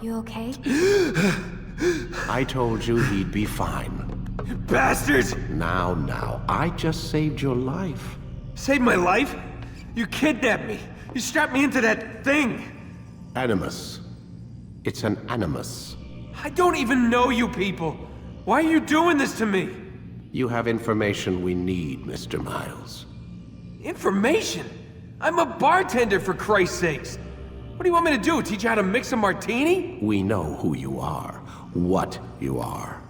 You okay? I told you he'd be fine. Bastards! Now, I just saved your life. Saved my life? You kidnapped me. You strapped me into that thing. Animus. It's an animus. I don't even know you people. Why are you doing this to me? You have information we need, Mr. Miles. Information? I'm a bartender, for Christ's sakes. What do you want me to do? Teach you how to mix a martini? We know who you are, what you are.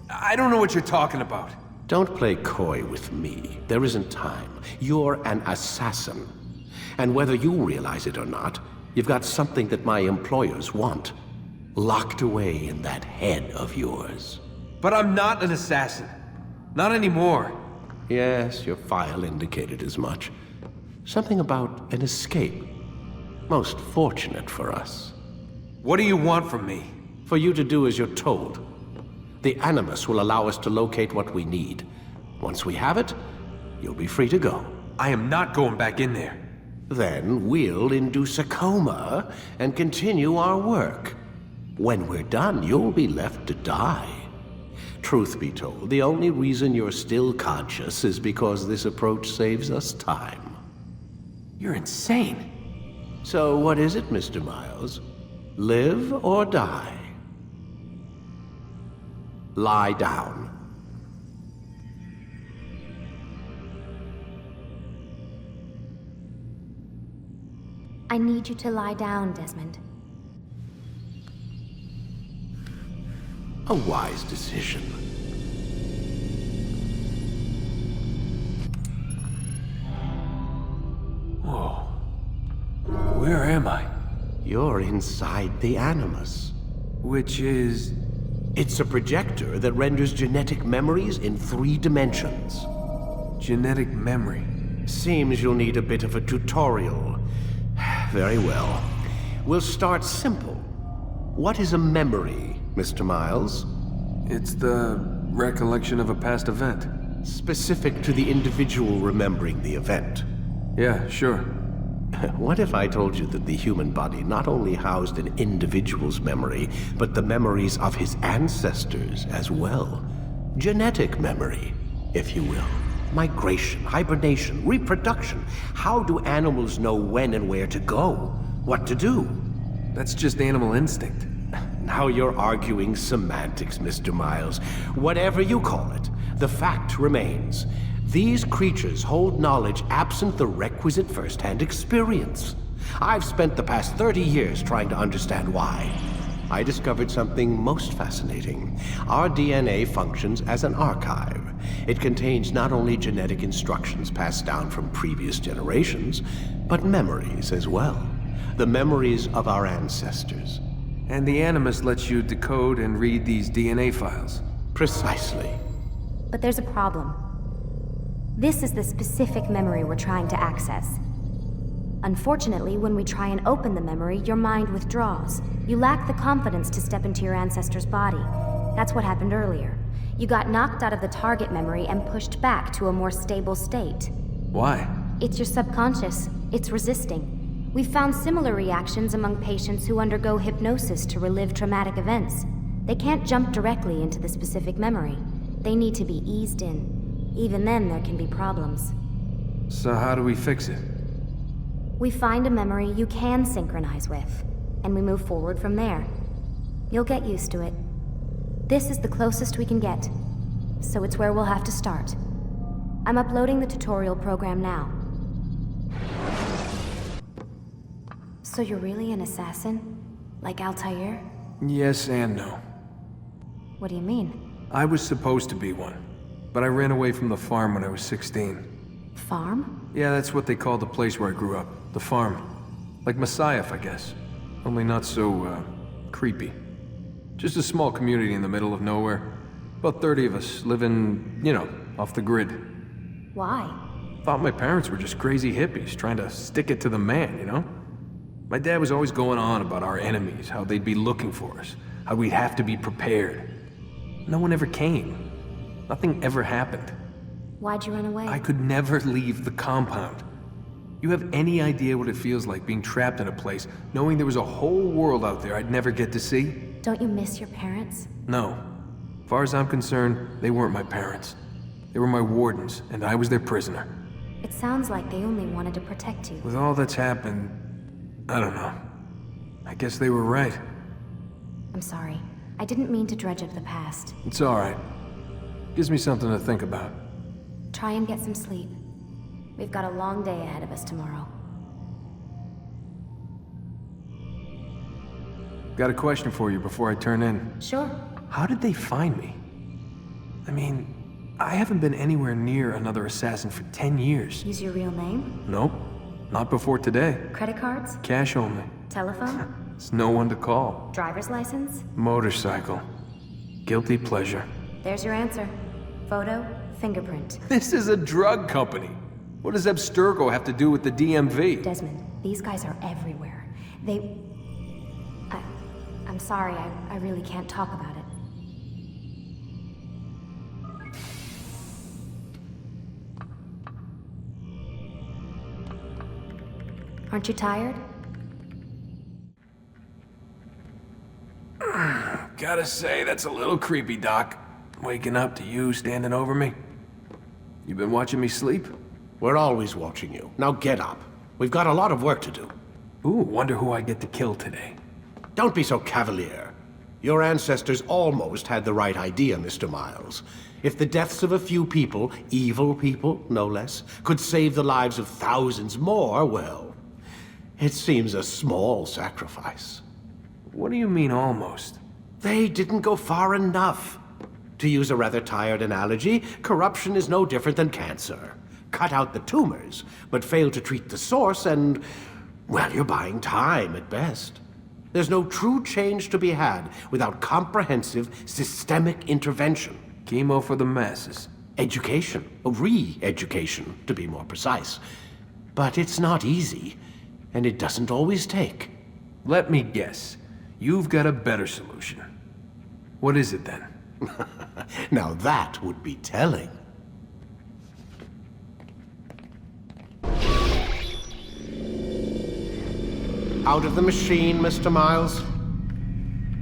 I don't know what you're talking about. Don't play coy with me. There isn't time. You're an assassin. And whether you realize it or not, you've got something that my employers want. Locked away in that head of yours. But I'm not an assassin. Not anymore. Yes, your file indicated as much. Something about an escape. Most fortunate for us. What do you want from me? For you to do as you're told. The Animus will allow us to locate what we need. Once we have it, you'll be free to go. I am not going back in there. Then we'll induce a coma and continue our work. When we're done, you'll be left to die. Truth be told, the only reason you're still conscious is because this approach saves us time. You're insane. So what is it, Mr. Miles? Live or die? Lie down. I need you to lie down, Desmond. A wise decision. Whoa. Where am I? You're inside the Animus. Which is... It's a projector that renders genetic memories in 3 dimensions. genetic memory. Seems you'll need a bit of a tutorial. Very well. We'll start simple. What is a memory, Mr. Miles? It's the recollection of a past event. Specific to the individual remembering the event. Yeah, sure. What if I told you that the human body not only housed an individual's memory, but the memories of his ancestors as well? Genetic memory, if you will. Migration, hibernation, reproduction. How do animals know when and where to go? What to do? That's just animal instinct. Now you're arguing semantics, Mr. Miles. Whatever you call it, the fact remains. These creatures hold knowledge absent the requisite first-hand experience. I've spent the past 30 years trying to understand why. I discovered something most fascinating. Our DNA functions as an archive. It contains not only genetic instructions passed down from previous generations, but memories as well. The memories of our ancestors. And the Animus lets you decode and read these DNA files. Precisely. But there's a problem. This is the specific memory we're trying to access. Unfortunately, when we try and open the memory, your mind withdraws. You lack the confidence to step into your ancestor's body. That's what happened earlier. You got knocked out of the target memory and pushed back to a more stable state. Why? It's your subconscious. It's resisting. We've found similar reactions among patients who undergo hypnosis to relive traumatic events. They can't jump directly into the specific memory. They need to be eased in. Even then, there can be problems. So how do we fix it? We find a memory you can synchronize with, and we move forward from there. You'll get used to it. This is the closest we can get, so it's where we'll have to start. I'm uploading the tutorial program now. So you're really an assassin? Like Altair? Yes and no. What do you mean? I was supposed to be one, but I ran away from the farm when I was 16. Farm? Yeah, that's what they called the place where I grew up. The farm. Like Messiah, I guess. Only not so, creepy. Just a small community in the middle of nowhere. About 30 of us living, you know, off the grid. Why? Thought my parents were just crazy hippies trying to stick it to the man, you know? My dad was always going on about our enemies, how they'd be looking for us, how we'd have to be prepared. No one ever came. Nothing ever happened. Why'd you run away? I could never leave the compound. You have any idea what it feels like being trapped in a place, knowing there was a whole world out there I'd never get to see? Don't you miss your parents? No. As far as I'm concerned, they weren't my parents. They were my wardens, and I was their prisoner. It sounds like they only wanted to protect you. With all that's happened, I don't know. I guess they were right. I'm sorry. I didn't mean to dredge up the past. It's alright. Gives me something to think about. Try and get some sleep. We've got a long day ahead of us tomorrow. Got a question for you before I turn in. Sure. How did they find me? I mean, I haven't been anywhere near another assassin for 10 years. Use your real name? Nope. Not before today. Credit cards? Cash only. Telephone? There's no one to call. Driver's license? Motorcycle. Guilty pleasure. There's your answer. Photo, fingerprint. This is a drug company. What does Abstergo have to do with the DMV? Desmond, these guys are everywhere. I'm sorry, I really can't talk about it. Aren't you tired? Gotta say, that's a little creepy, Doc. Waking up to you standing over me. You been watching me sleep? We're always watching you. Now get up. We've got a lot of work to do. Ooh, wonder who I get to kill today. Don't be so cavalier. Your ancestors almost had the right idea, Mr. Miles. If the deaths of a few people, evil people, no less, could save the lives of thousands more, well, it seems a small sacrifice. What do you mean, almost? They didn't go far enough. To use a rather tired analogy, corruption is no different than cancer. Cut out the tumors, but fail to treat the source and, well, you're buying time at best. There's no true change to be had without comprehensive, systemic intervention. Chemo for the masses. Education, re-education, to be more precise. But it's not easy, and it doesn't always take. Let me guess. You've got a better solution. What is it then? Now that would be telling. Out of the machine, Mr. Miles.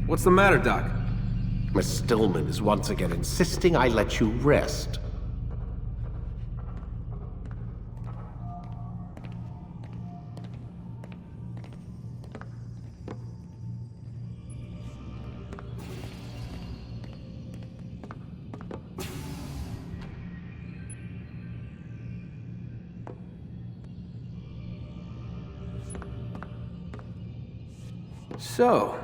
What's the matter, Doc? Miss Stillman is once again insisting I let you rest. So,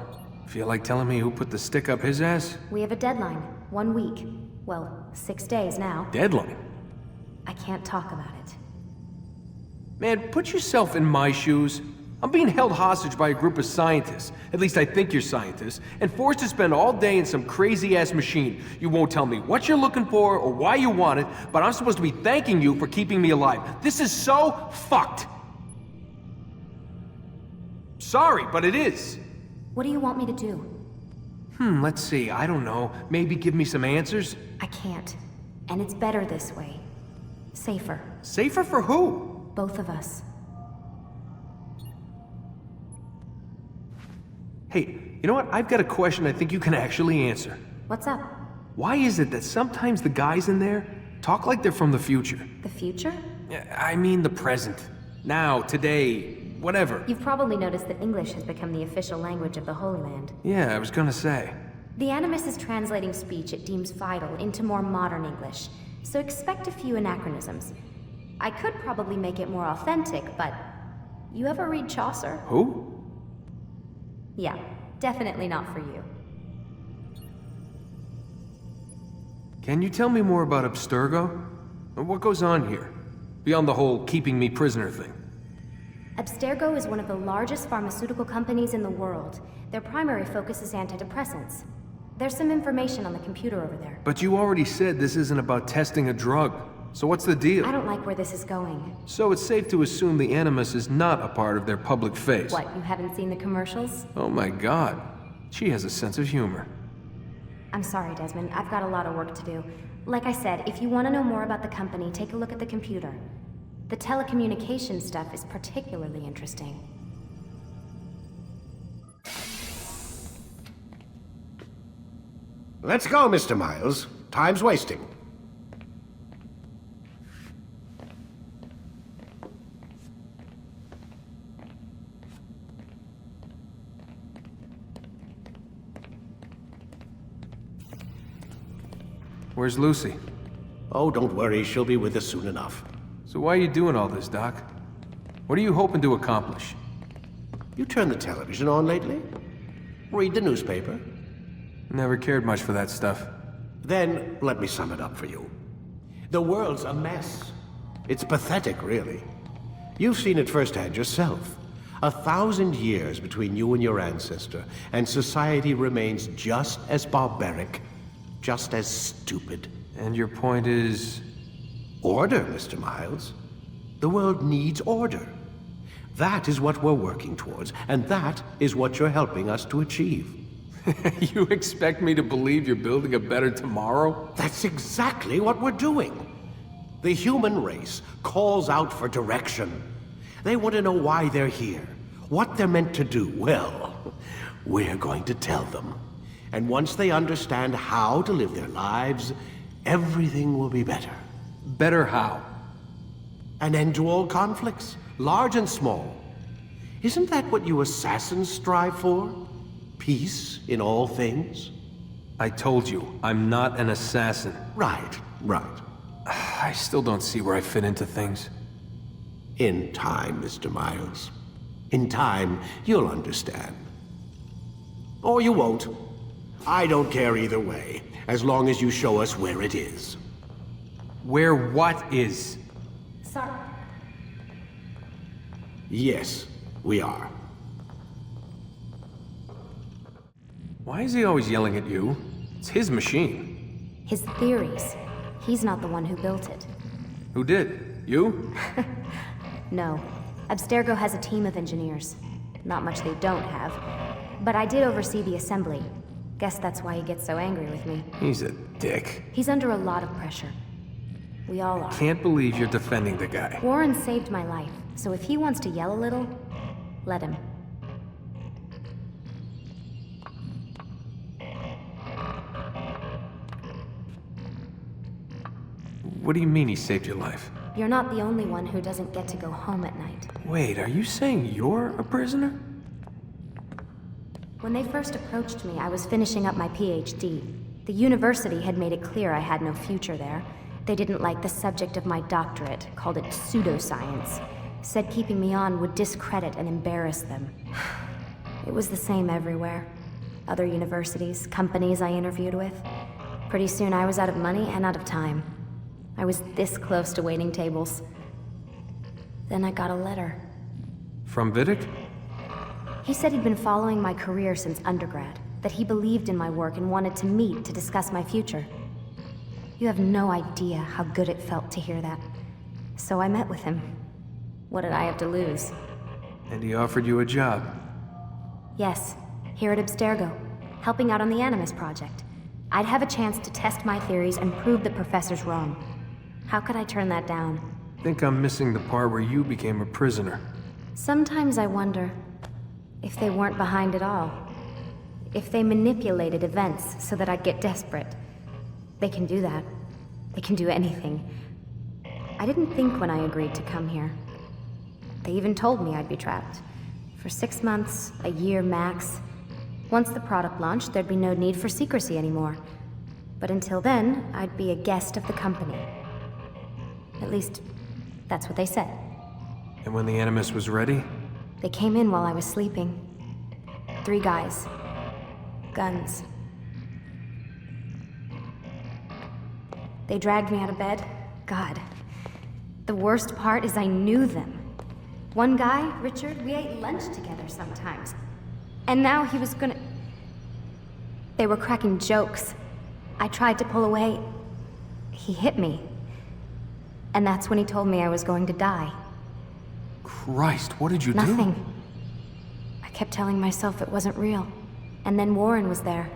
feel like telling me who put the stick up his ass? We have a deadline. 1 week. Well, 6 days now. Deadline? I can't talk about it. Man, put yourself in my shoes. I'm being held hostage by a group of scientists, at least I think you're scientists, and forced to spend all day in some crazy-ass machine. You won't tell me what you're looking for or why you want it, but I'm supposed to be thanking you for keeping me alive. This is so fucked! Sorry, but it is. What do you want me to do? Let's see, I don't know. Maybe give me some answers? I can't. And it's better this way. Safer. Safer for who? Both of us. Hey, you know what? I've got a question I think you can actually answer. What's up? Why is it that sometimes the guys in there talk like they're from the future? The future? I mean the present. Now, today, whatever. You've probably noticed that English has become the official language of the Holy Land. Yeah, I was gonna say. The Animus is translating speech it deems vital into more modern English, so expect a few anachronisms. I could probably make it more authentic, but... You ever read Chaucer? Who? Yeah, definitely not for you. Can you tell me more about Abstergo? What goes on here? Beyond the whole keeping me prisoner thing. Abstergo is one of the largest pharmaceutical companies in the world. Their primary focus is antidepressants. There's some information on the computer over there. But you already said this isn't about testing a drug. So what's the deal? I don't like where this is going. So it's safe to assume the Animus is not a part of their public face. What, you haven't seen the commercials? Oh my god. She has a sense of humor. I'm sorry, Desmond. I've got a lot of work to do. Like I said, if you want to know more about the company, take a look at the computer. The telecommunication stuff is particularly interesting. Let's go, Mr. Miles. Time's wasting. Where's Lucy? Oh, don't worry, she'll be with us soon enough. So why are you doing all this, Doc? What are you hoping to accomplish? You turned the television on lately? Read the newspaper? Never cared much for that stuff. Then, let me sum it up for you. The world's a mess. It's pathetic, really. You've seen it firsthand yourself. 1,000 years between you and your ancestor, and society remains just as barbaric, just as stupid. And your point is... Order, Mr. Miles. The world needs order. That is what we're working towards, and that is what you're helping us to achieve. You expect me to believe you're building a better tomorrow? That's exactly what we're doing. The human race calls out for direction. They want to know why they're here, what they're meant to do. Well, we're going to tell them. And once they understand how to live their lives, everything will be better. Better how? An end to all conflicts, large and small. Isn't that what you assassins strive for? Peace in all things? I told you, I'm not an assassin. Right. I still don't see where I fit into things. In time, Mr. Miles. In time, you'll understand. Or you won't. I don't care either way, as long as you show us where it is. Where what is? Sorry. Yes, we are. Why is he always yelling at you? It's his machine. His theories. He's not the one who built it. Who did? You? No. Abstergo has a team of engineers. Not much they don't have. But I did oversee the assembly. Guess that's why he gets so angry with me. He's a dick. He's under a lot of pressure. We all are. Can't believe you're defending the guy. Warren saved my life, so if he wants to yell a little, let him. What do you mean he saved your life? You're not the only one who doesn't get to go home at night. Wait, are you saying you're a prisoner? When they first approached me, I was finishing up my PhD. The university had made it clear I had no future there. They didn't like the subject of my doctorate, called it pseudoscience. Said keeping me on would discredit and embarrass them. It was the same everywhere. Other universities, companies I interviewed with. Pretty soon I was out of money and out of time. I was this close to waiting tables. Then I got a letter. From Vidic? He said he'd been following my career since undergrad, that he believed in my work and wanted to meet to discuss my future. You have no idea how good it felt to hear that. So I met with him. What did I have to lose? And he offered you a job. Yes, here at Abstergo, helping out on the Animus project. I'd have a chance to test my theories and prove the professor's wrong. How could I turn that down? Think I'm missing the part where you became a prisoner. Sometimes I wonder if they weren't behind it all. If they manipulated events so that I'd get desperate. They can do that. They can do anything. I didn't think when I agreed to come here. They even told me I'd be trapped. For 6 months, a year max. Once the product launched, there'd be no need for secrecy anymore. But until then, I'd be a guest of the company. At least, that's what they said. And when the Animus was ready? They came in while I was sleeping. 3 guys. Guns. They dragged me out of bed. God. The worst part is I knew them. One guy, Richard, we ate lunch together sometimes. And now he was gonna... They were cracking jokes. I tried to pull away. He hit me. And that's when he told me I was going to die. Christ, what did you do? Nothing. I kept telling myself it wasn't real. And then Warren was there,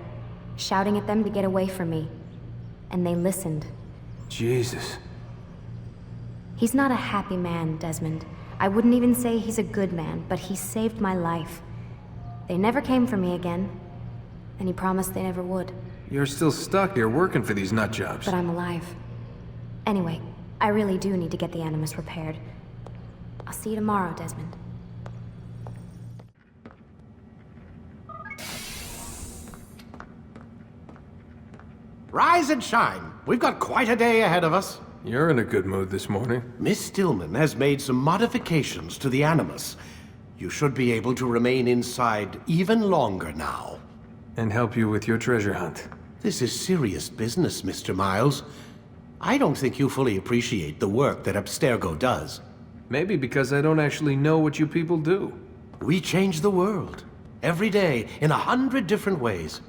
shouting at them to get away from me. And they listened. Jesus. He's not a happy man, Desmond. I wouldn't even say he's a good man, but he saved my life. They never came for me again, and he promised they never would. You're still stuck here working for these nut jobs. But I'm alive. Anyway, I really do need to get the Animus repaired. I'll see you tomorrow, Desmond. Rise and shine. We've got quite a day ahead of us. You're in a good mood this morning. Miss Stillman has made some modifications to the Animus. You should be able to remain inside even longer now. And help you with your treasure hunt. This is serious business, Mr. Miles. I don't think you fully appreciate the work that Abstergo does. Maybe because I don't actually know what you people do. We change the world. Every day, in 100 different ways.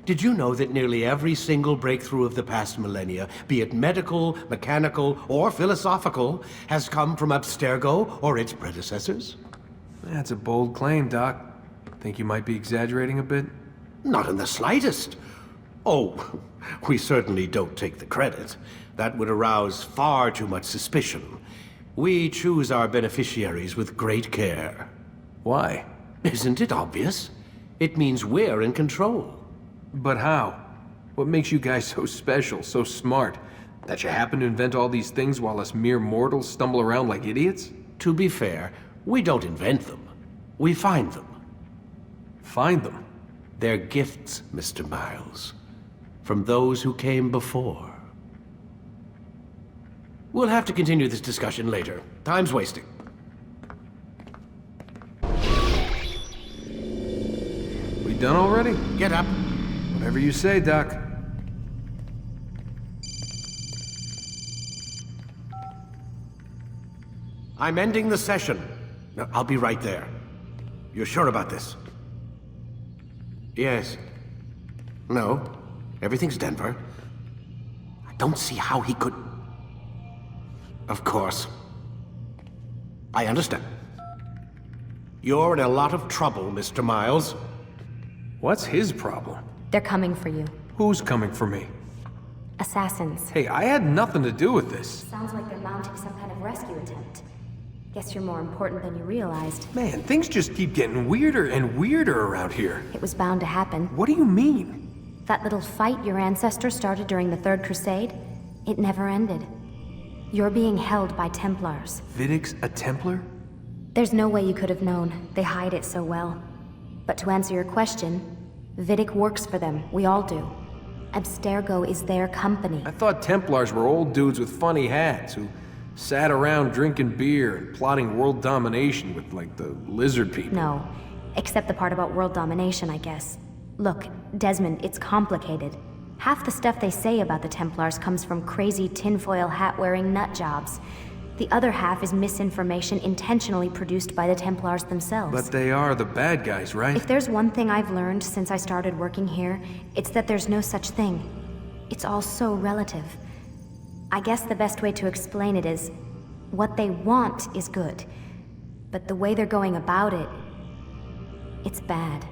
Did you know that nearly every single breakthrough of the past millennia, be it medical, mechanical, or philosophical, has come from Abstergo or its predecessors? That's a bold claim, Doc. Think you might be exaggerating a bit? Not in the slightest. Oh, we certainly don't take the credit. That would arouse far too much suspicion. We choose our beneficiaries with great care. Why? Isn't it obvious? It means we're in control. But how? What makes you guys so special, so smart? That you happen to invent all these things while us mere mortals stumble around like idiots? To be fair, we don't invent them. We find them. Find them? They're gifts, Mr. Miles. From those who came before. We'll have to continue this discussion later. Time's wasting. We done already? Get up. Whatever you say, Doc. I'm ending the session. I'll be right there. You're sure about this? Yes. No. Everything's Denver. I don't see how he could... Of course. I understand. You're in a lot of trouble, Mr. Miles. What's his problem? They're coming for you. Who's coming for me? Assassins. Hey, I had nothing to do with this. Sounds like they're mounting some kind of rescue attempt. Guess you're more important than you realized. Man, things just keep getting weirder and weirder around here. It was bound to happen. What do you mean? That little fight your ancestors started during the Third Crusade, it never ended. You're being held by Templars. Vidic's a Templar? There's no way you could have known. They hide it so well. But to answer your question, Vidic works for them. We all do. Abstergo is their company. I thought Templars were old dudes with funny hats who sat around drinking beer and plotting world domination with, like, the lizard people. No, except the part about world domination, I guess. Look, Desmond, it's complicated. Half the stuff they say about the Templars comes from crazy tinfoil hat-wearing nut jobs. The other half is misinformation intentionally produced by the Templars themselves. But they are the bad guys, right? If there's one thing I've learned since I started working here, it's that there's no such thing. It's all so relative. I guess the best way to explain it is, what they want is good. But the way they're going about it, it's bad.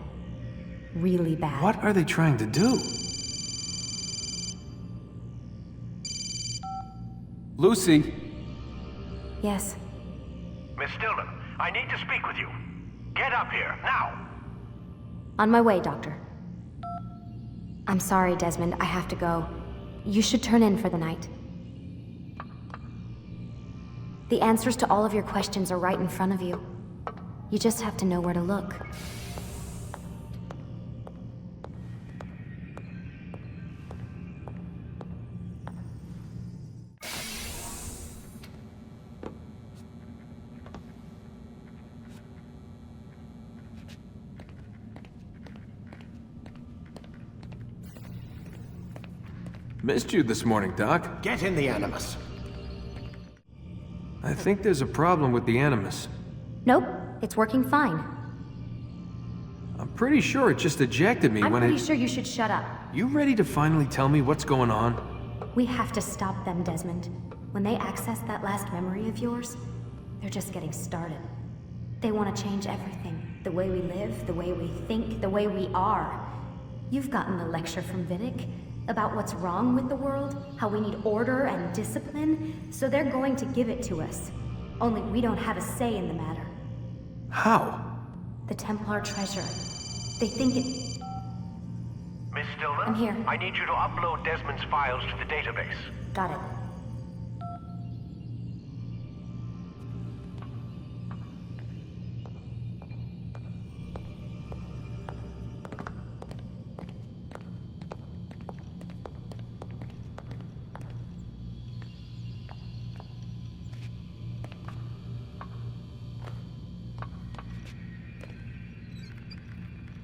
Really bad. What are they trying to do? Lucy? Yes. Miss Stillman, I need to speak with you. Get up here, now! On my way, Doctor. I'm sorry, Desmond, I have to go. You should turn in for the night. The answers to all of your questions are right in front of you. You just have to know where to look. Missed you this morning, Doc. Get in the Animus. I think there's a problem with the Animus. Nope, it's working fine. I'm pretty sure it just ejected me I'm when pretty sure you should shut up. You ready to finally tell me what's going on? We have to stop them, Desmond. When they access that last memory of yours, they're just getting started. They want to change everything. The way we live, the way we think, the way we are. You've gotten the lecture from Vidic. about what's wrong with the world, how we need order and discipline, so they're going to give it to us. Only we don't have a say in the matter. How? The Templar treasure. They think it... Miss Stillman? I'm here. I need you to upload Desmond's files to the database. Got it.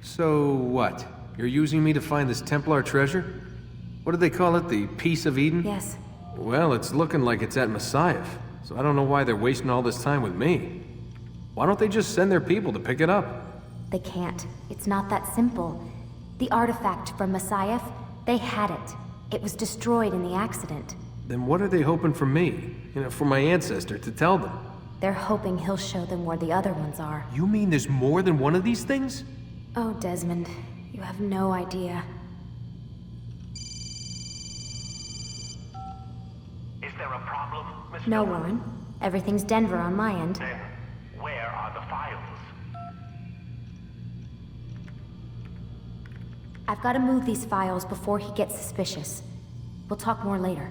So what? You're using me to find this Templar treasure? What do they call it? The Piece of Eden? Yes. Well, it's looking like it's at Messiah, so I don't know why they're wasting all this time with me. Why don't they just send their people to pick it up? They can't. It's not that simple. The artifact from Messiah, they had it. It was destroyed in the accident. Then what are they hoping from me? For my ancestor to tell them? They're hoping he'll show them where the other ones are. You mean there's more than one of these things? Oh, Desmond, you have no idea. Is there a problem, Miss No, Stillman? Warren. Everything's Denver on my end. Then, where are the files? I've got to move these files before he gets suspicious. We'll talk more later.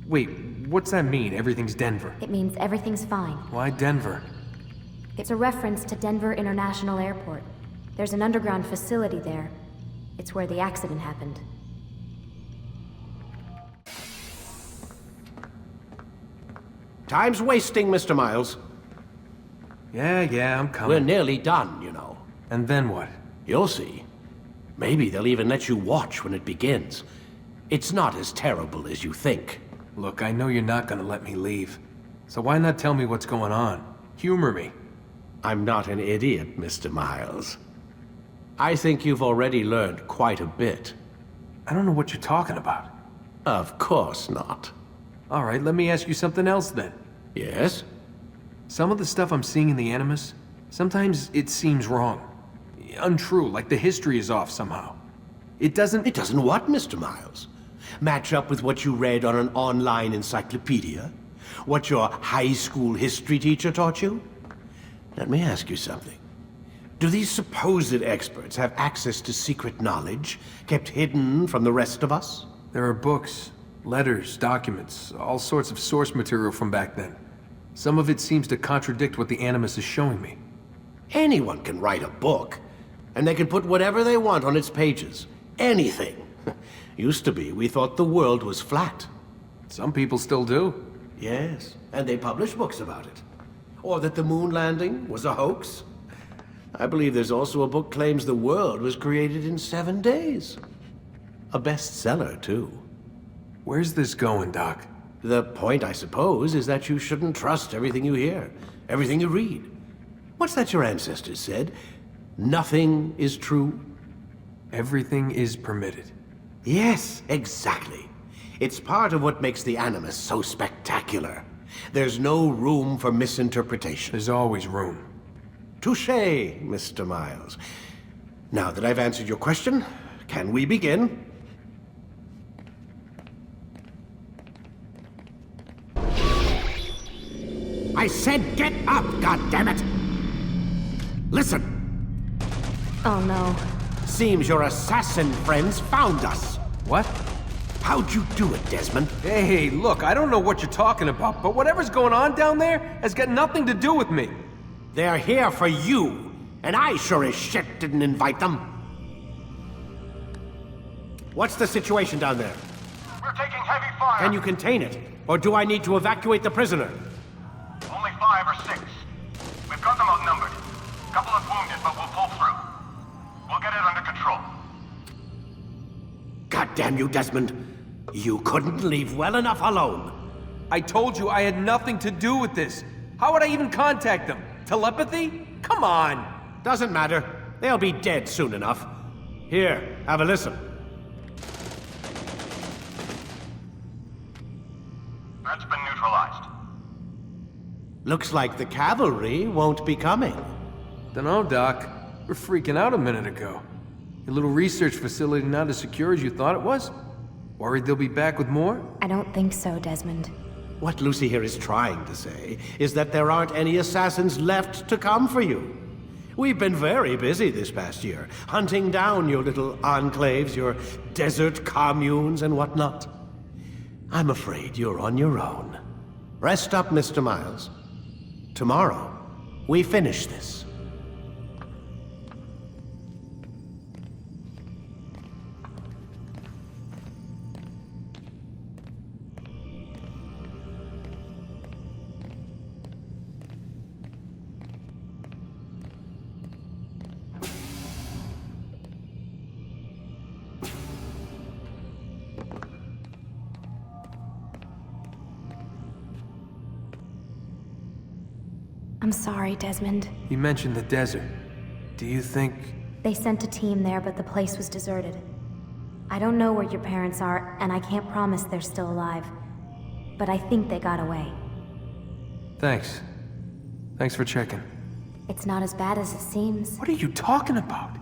Wait, what's that mean, everything's Denver? It means everything's fine. Why Denver? It's a reference to Denver International Airport. There's an underground facility there. It's where the accident happened. Time's wasting, Mr. Miles. Yeah, I'm coming. We're nearly done, you know. And then what? You'll see. Maybe they'll even let you watch when it begins. It's not as terrible as you think. Look, I know you're not gonna let me leave. So why not tell me what's going on? Humor me. I'm not an idiot, Mr. Miles. I think you've already learned quite a bit. I don't know what you're talking about. Of course not. All right, let me ask you something else then. Yes? Some of the stuff I'm seeing in the Animus, sometimes it seems wrong. Untrue, like the history is off somehow. It doesn't... It doesn't what, Mr. Miles? Match up with what you read on an online encyclopedia? What your high school history teacher taught you? Let me ask you something. Do these supposed experts have access to secret knowledge kept hidden from the rest of us? There are books, letters, documents, all sorts of source material from back then. Some of it seems to contradict what the Animus is showing me. Anyone can write a book, and they can put whatever they want on its pages. Anything. Used to be, we thought the world was flat. Some people still do. Yes, and they publish books about it. Or that the moon landing was a hoax. I believe there's also a book claims the world was created in 7 days. A bestseller, too. Where's this going, Doc? The point, I suppose, is that you shouldn't trust everything you hear, everything you read. What's that your ancestors said? Nothing is true? Everything is permitted. Yes, exactly. It's part of what makes the Animus so spectacular. There's no room for misinterpretation. There's always room. Touché, Mr. Miles. Now that I've answered your question, can we begin? I said get up, goddammit! Listen! Oh no. Seems your assassin friends found us. What? How'd you do it, Desmond? Hey, look, I don't know what you're talking about, but whatever's going on down there has got nothing to do with me. They're here for you, and I sure as shit didn't invite them. What's the situation down there? We're taking heavy fire. Can you contain it? Or do I need to evacuate the prisoner? Only 5 or 6. We've got them outnumbered. Couple of wounded, but we'll pull through. We'll get it under control. God damn you, Desmond. You couldn't leave well enough alone. I told you I had nothing to do with this. How would I even contact them? Telepathy? Come on! Doesn't matter. They'll be dead soon enough. Here, have a listen. That's been neutralized. Looks like the cavalry won't be coming. Dunno, Doc. We're freaking out a minute ago. Your little research facility not as secure as you thought it was? Worried they'll be back with more? I don't think so, Desmond. What Lucy here is trying to say is that there aren't any assassins left to come for you. We've been very busy this past year, hunting down your little enclaves, your desert communes and whatnot. I'm afraid you're on your own. Rest up, Mr. Miles. Tomorrow, we finish this. I'm sorry, Desmond. You mentioned the desert. Do you think... They sent a team there, but the place was deserted. I don't know where your parents are, and I can't promise they're still alive. But I think they got away. Thanks. Thanks for checking. It's not as bad as it seems. What are you talking about?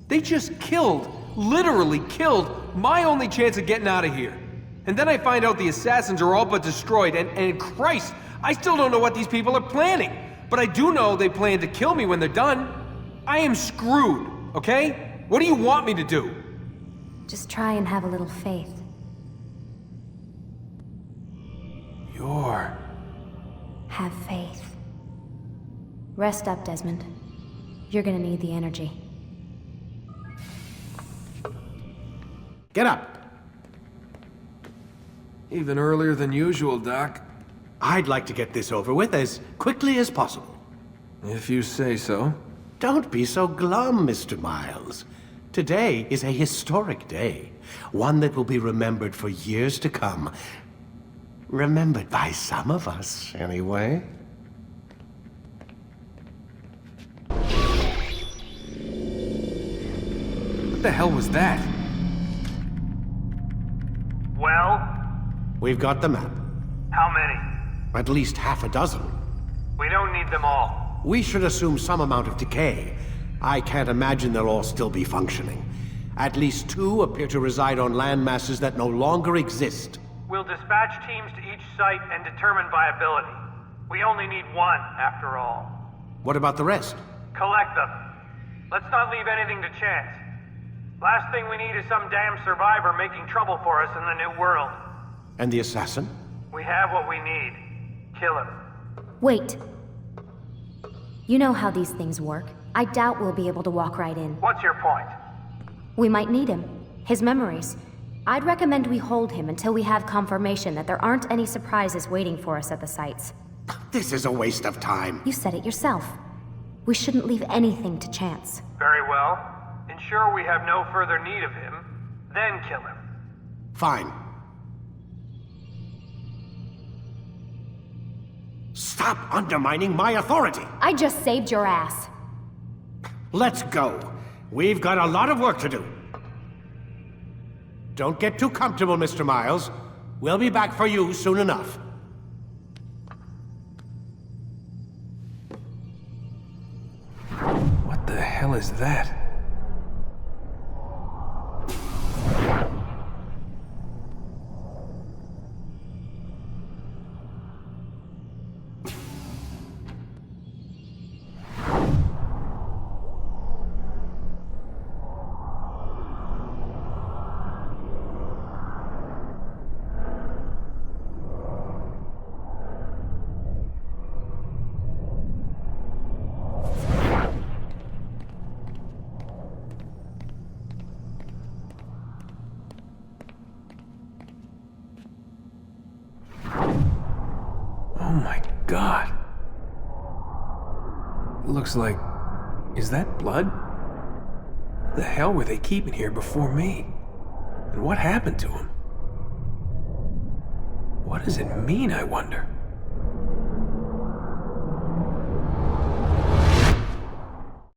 They just killed, literally killed, my only chance of getting out of here. And then I find out the assassins are all but destroyed, and Christ, I still don't know what these people are planning. But I do know they plan to kill me when they're done. I am screwed, okay? What do you want me to do? Just try and have a little faith. Have faith. Rest up, Desmond. You're gonna need the energy. Get up. Even earlier than usual, Doc. I'd like to get this over with as quickly as possible. If you say so. Don't be so glum, Mr. Miles. Today is a historic day. One that will be remembered for years to come. Remembered by some of us, anyway. What the hell was that? Well, We've got the map. how many? At least half a dozen. We don't need them all. We should assume some amount of decay. I can't imagine they'll all still be functioning. At least 2 appear to reside on land masses that no longer exist. We'll dispatch teams to each site and determine viability. We only need 1, after all. What about the rest? Collect them. Let's not leave anything to chance. Last thing we need is some damn survivor making trouble for us in the new world. And the assassin? We have what we need. Kill him. Wait. You know how these things work. I doubt we'll be able to walk right in. What's your point? We might need him. His memories. I'd recommend we hold him until we have confirmation that there aren't any surprises waiting for us at the sites. This is a waste of time. You said it yourself. We shouldn't leave anything to chance. Very well. Ensure we have no further need of him, then kill him. Fine. Stop undermining my authority! I just saved your ass. Let's go. We've got a lot of work to do. Don't get too comfortable, Mr. Miles. We'll be back for you soon enough. What the hell is that? Oh my God. It looks like... Is that blood? What the hell were they keeping here before me? And what happened to him? What does it mean, I wonder?